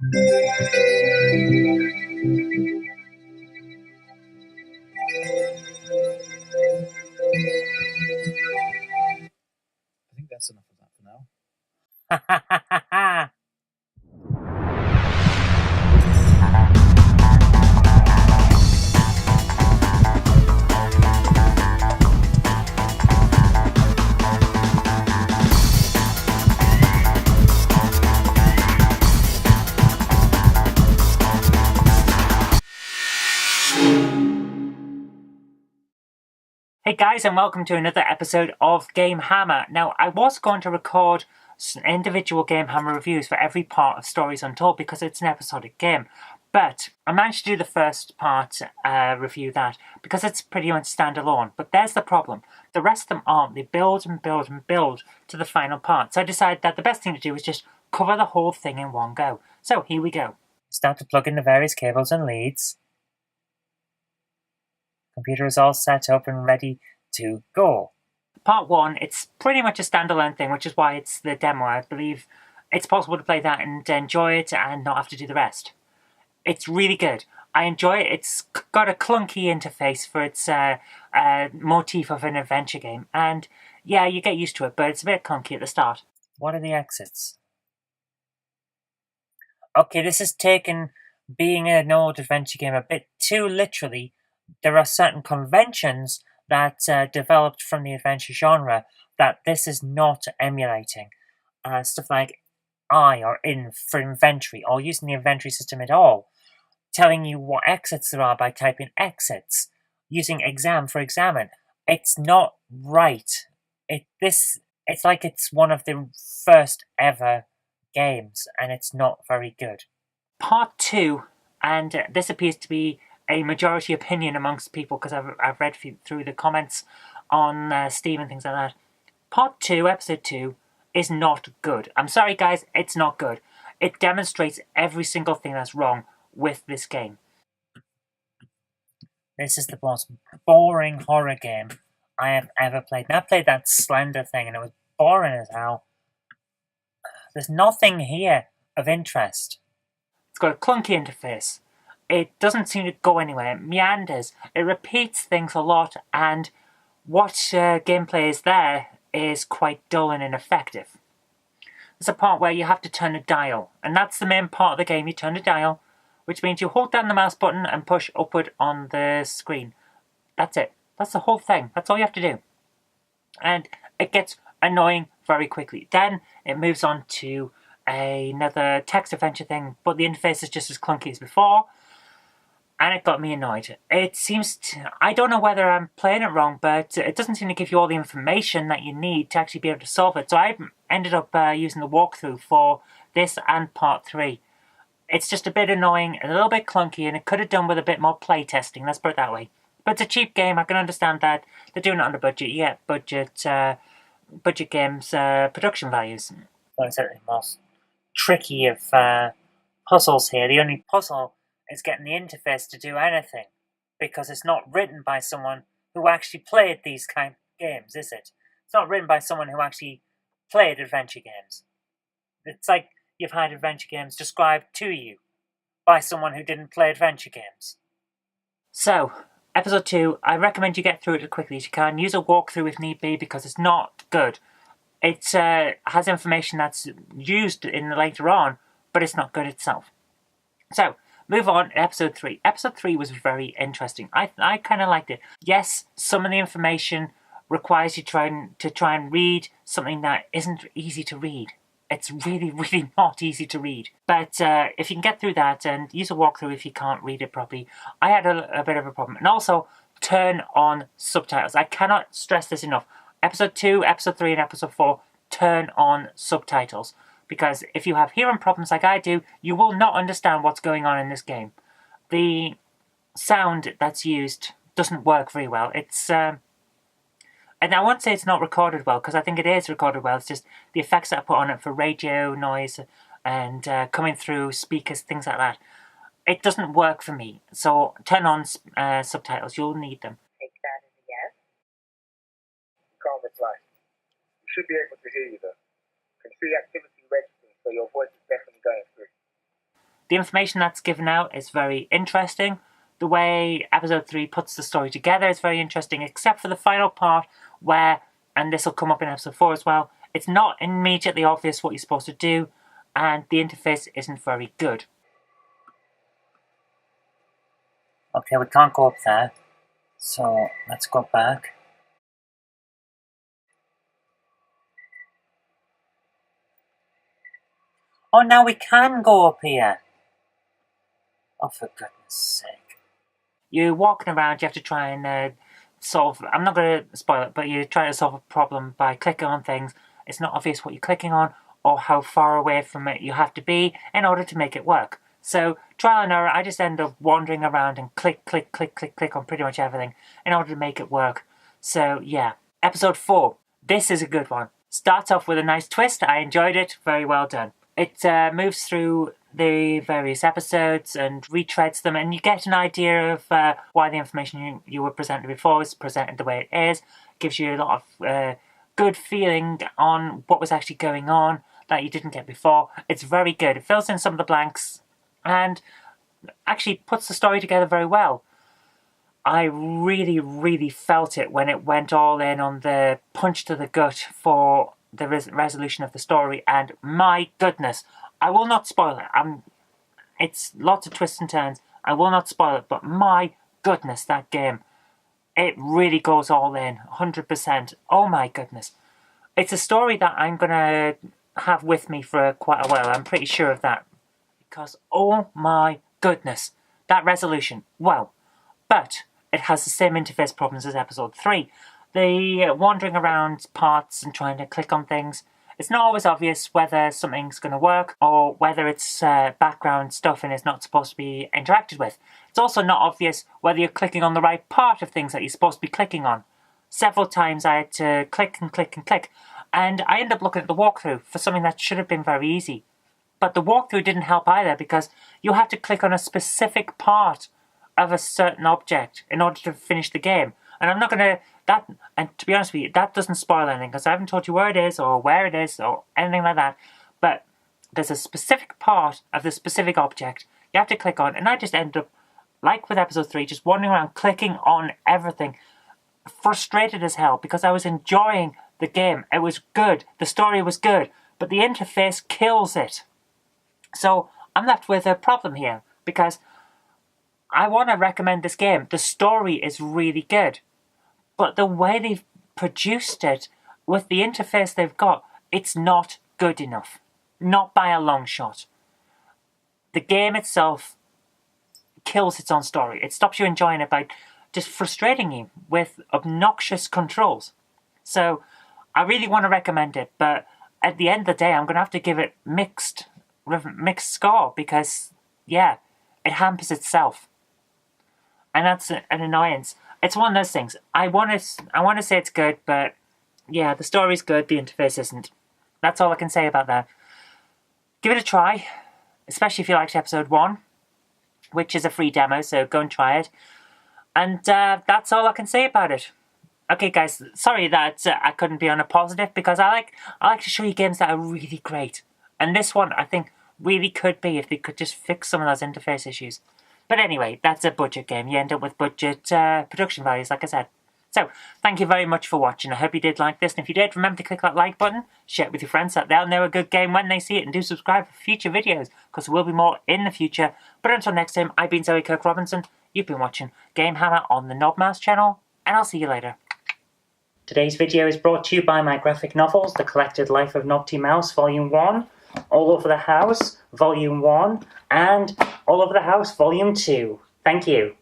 I think that's enough of that for now. Hey guys, and welcome to another episode of GameHammer. Now, I was going to record some individual GameHammer reviews for every part of Stories Untold because it's an episodic game. But I managed to do the first part review that because it's pretty much standalone. But there's the problem. The rest of them aren't. They build and build and build to the final part. So I decided that the best thing to do is just cover the whole thing in one go. So here we go. Start to plug in the various cables and leads. Computer is all set up and ready to go. Part 1, it's pretty much a standalone thing, which is why it's the demo. I believe it's possible to play that and enjoy it and not have to do the rest. It's really good. I enjoy it. It's got a clunky interface for its motif of an adventure game. And yeah, you get used to it, but it's a bit clunky at the start. What are the exits? Okay, this is taken being an old adventure game a bit too literally. There are certain conventions that developed from the adventure genre that this is not emulating. Stuff like I or in for inventory, or using the inventory system at all. Telling you what exits there are by typing exits. Using exam for examine. It's not right. It's like it's one of the first ever games, and it's not very good. Part 2, and this appears to be a majority opinion amongst people because I've read through the comments on Steam and things like that. Part 2, Episode 2, is not good. I'm sorry guys, it's not good. It demonstrates every single thing that's wrong with this game. This is the most boring horror game I have ever played. And I played that Slender thing and it was boring as hell. There's nothing here of interest. It's got a clunky interface. It doesn't seem to go anywhere. It meanders. It repeats things a lot, and what gameplay is there is quite dull and ineffective. There's a part where you have to turn a dial, and that's the main part of the game. You turn a dial, which means you hold down the mouse button and push upward on the screen. That's it. That's the whole thing. That's all you have to do. And it gets annoying very quickly. Then it moves on to another text adventure thing, but the interface is just as clunky as before. And it got me annoyed. It seems I don't know whether I'm playing it wrong, but it doesn't seem to give you all the information that you need to actually be able to solve it. So I ended up using the walkthrough for this and part 3. It's just a bit annoying, a little bit clunky, and it could have done with a bit more play testing, let's put it that way. But it's a cheap game, I can understand that. They're doing it on a budget, yeah, budget games, production values. Well, it's certainly the most tricky of puzzles here. The only puzzle is getting the interface to do anything, because it's not written by someone who actually played these kind of games, is it? It's not written by someone who actually played adventure games. It's like you've had adventure games described to you by someone who didn't play adventure games. So, Episode 2, I recommend you get through it as quickly as you can. Use a walkthrough if need be, because it's not good. It has information that's used in later on, but it's not good itself. So, move on to Episode 3. Episode 3 was very interesting. I kind of liked it. Yes, some of the information requires you to try and read something that isn't easy to read. It's really, really not easy to read. But if you can get through that and use a walkthrough if you can't read it properly, I had a bit of a problem. And also, turn on subtitles. I cannot stress this enough. Episode 2, Episode 3, and Episode 4, turn on subtitles. Because if you have hearing problems like I do, you will not understand what's going on in this game. The sound that's used doesn't work very well. It's and I won't say it's not recorded well, because I think it is recorded well. It's just the effects that I put on it for radio noise and coming through speakers, things like that. It doesn't work for me. So turn on subtitles. You'll need them. Take that as a yes. Calm reply. You should be able to hear you though. Can see activity registering, so your voice is definitely going through. The information that's given out is very interesting. The way episode 3 puts the story together is very interesting, except for the final part where, and this will come up in episode 4 as well, it's not immediately obvious what you're supposed to do, and the interface isn't very good. Okay, we can't go up there, so let's go back. Oh, now we can go up here! Oh, for goodness sake. You're walking around, you have to try and solve... I'm not going to spoil it, but you're trying to solve a problem by clicking on things. It's not obvious what you're clicking on, or how far away from it you have to be in order to make it work. So, trial and error, I just end up wandering around and click on pretty much everything in order to make it work. So, yeah. Episode 4. This is a good one. Starts off with a nice twist. I enjoyed it. Very well done. It moves through the various episodes and retreads them, and you get an idea of why the information you were presented before is presented the way it is. Gives you a lot of good feeling on what was actually going on that you didn't get before. It's very good. It fills in some of the blanks and actually puts the story together very well. I really felt it when it went all in on the punch to the gut for the resolution of the story, and my goodness, I will not spoil it. It's lots of twists and turns. I will not spoil it, but my goodness, that game, it really goes all in, 100%. Oh my goodness. It's a story that I'm going to have with me for quite a while, I'm pretty sure of that. Because, oh my goodness, that resolution, wow. But it has the same interface problems as episode 3. The wandering around parts and trying to click on things, it's not always obvious whether something's going to work or whether it's background stuff and is not supposed to be interacted with. It's also not obvious whether you're clicking on the right part of things that you're supposed to be clicking on. Several times I had to click, and I ended up looking at the walkthrough for something that should have been very easy. But the walkthrough didn't help either, because you have to click on a specific part of a certain object in order to finish the game. And I'm not going to... And to be honest with you, that doesn't spoil anything, because I haven't told you where it is or anything like that. But there's a specific part of the specific object you have to click on, and I just ended up, like with episode 3, just wandering around clicking on everything. Frustrated as hell, because I was enjoying the game. It was good. The story was good. But the interface kills it. So I'm left with a problem here, because I want to recommend this game. The story is really good. But the way they've produced it, with the interface they've got, it's not good enough. Not by a long shot. The game itself kills its own story. It stops you enjoying it by just frustrating you with obnoxious controls. So, I really want to recommend it, but at the end of the day, I'm going to have to give it mixed score, because, yeah, it hampers itself. And that's an annoyance. It's one of those things. I want to say it's good, but yeah, the story's good, the interface isn't. That's all I can say about that. Give it a try, especially if you liked episode 1, which is a free demo, so go and try it. And that's all I can say about it. Okay, guys, sorry that I couldn't be on a positive, because I like to show you games that are really great. And this one, I think, really could be if they could just fix some of those interface issues. But anyway, that's a budget game. You end up with budget production values, like I said. So, thank you very much for watching. I hope you did like this. And if you did, remember to click that like button, share it with your friends so that they'll know a good game when they see it, and do subscribe for future videos, because there will be more in the future. But until next time, I've been Zoe Kirk-Robinson. You've been watching GameHammer on the Knobmouse channel, and I'll see you later. Today's video is brought to you by my graphic novels, The Collected Life of Knobty Mouse, Volume 1, All Over the House, Volume 1, and All Over the House, Volume 2. Thank you.